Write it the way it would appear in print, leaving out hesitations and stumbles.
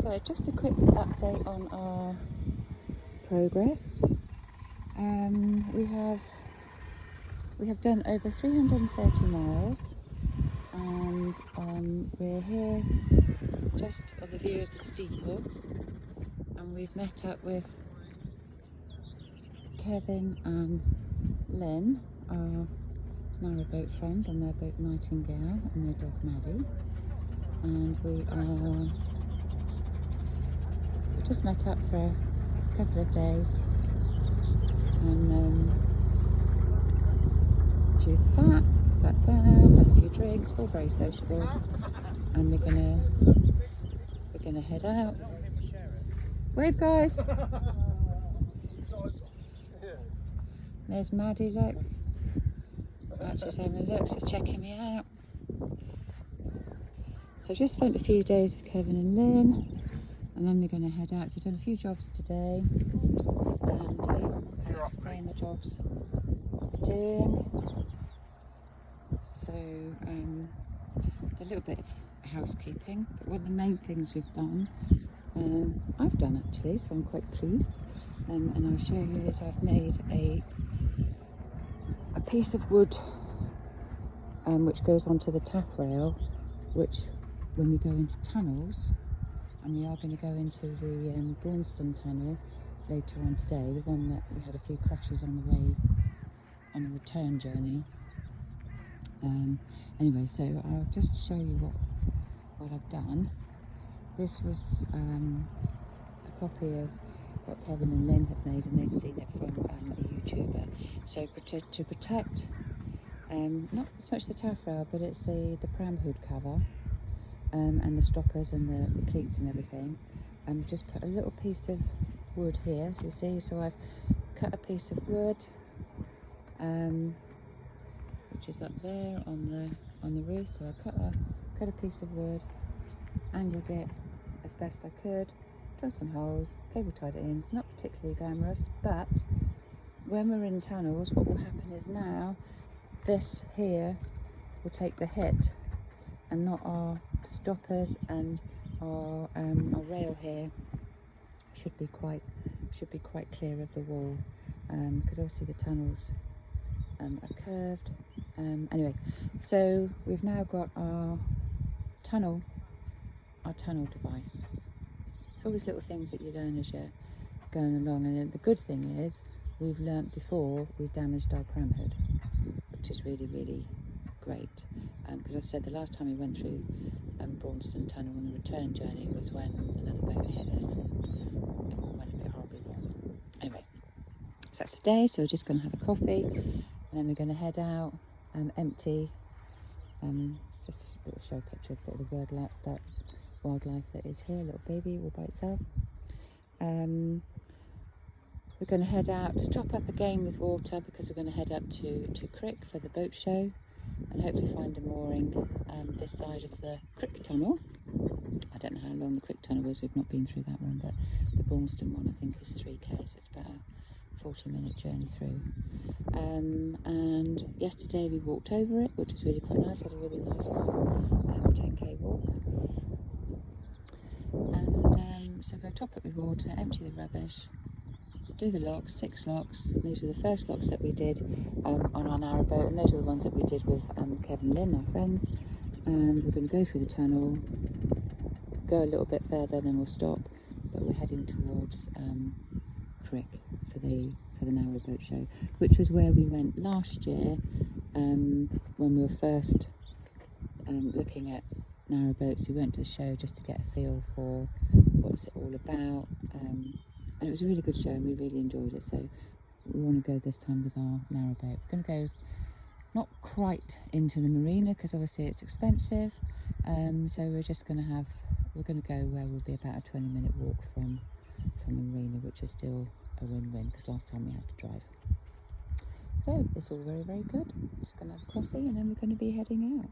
So just a quick update on our progress. We have done over 330 miles, and we're here just on the view of the steeple, and we've met up with Kevin and Lynn, our narrowboat friends, on their boat Nightingale and their dog Maddie, and we just met up for a couple of days, and chewed the fat, sat down, had a few drinks, all very sociable, and we're gonna head out. Wave, guys. There's Maddie, look. She's having a look, she's checking me out. So I've just spent a few days with Kevin and Lynn, and then we're going to head out. So we've done a few jobs today, and I'll explain the jobs we're doing. So a little bit of housekeeping, but one of the main things we've done, I've done actually, so I'm quite pleased, and I'll show you, is I've made a piece of wood which goes onto the taffrail, which when we go into tunnels, and we are going to go into the Braunston tunnel later on today, the one that we had a few crashes on the way on a return journey. Anyway, so I'll just show you what I've done. This was a copy of what Kevin and Lynn had made, and they'd seen it from a YouTuber. So to protect not so much the taffrail, but it's the pram hood cover, and the stoppers and the cleats and everything. I've just put a little piece of wood here, as you see. So I've cut a piece of wood, which is up there on the roof. So I cut a piece of wood, angled it as best I could, drilled some holes, cable tied it in. It's not particularly glamorous, but when we're in tunnels, what will happen is now this here will take the hit, and not our stoppers, and our rail here should be quite clear of the wall, because obviously the tunnels are curved. Anyway, so we've now got our tunnel device. It's all these little things that you learn as you're going along, and then the good thing is we've learnt before we've damaged our pram hood, which is really, really great, because I said the last time we went through Braunston Tunnel on the return journey was when another boat hit us. It all went a bit horribly wrong. Anyway, so that's today, so we're just going to have a coffee, and then we're going to head out and empty, just a little show picture of a bit of the wildlife that is here, little baby all by itself. We're going to head out to top up again with water, because we're going to head up to Crick for the boat show, and hopefully find a mooring this side of the Crick tunnel. I don't know how long the Crick tunnel is, we've not been through that one, but the Braunston one I think is 3k, so it's about a 40-minute journey through. And yesterday we walked over it, which was really quite nice. Had a really nice 10k walk. And so we're going to top up with water, empty the rubbish, do the locks, 6 locks. These were the first locks that we did on our narrowboat, and those are the ones that we did with Kevin and Lynn, our friends. And we're going to go through the tunnel, go a little bit further, then we'll stop. But we're heading towards Crick for the narrowboat show, which was where we went last year when we were first looking at narrowboats. We went to the show just to get a feel for what's it all about, and it was a really good show, and we really enjoyed it. So we want to go this time with our narrowboat. We're going to go not quite into the marina, because obviously it's expensive, so we're going to go where we'll be about a 20-minute walk from the marina, which is still a win-win, because last time we had to drive. So it's all very, very good. Just going to have a coffee, and then we're going to be heading out.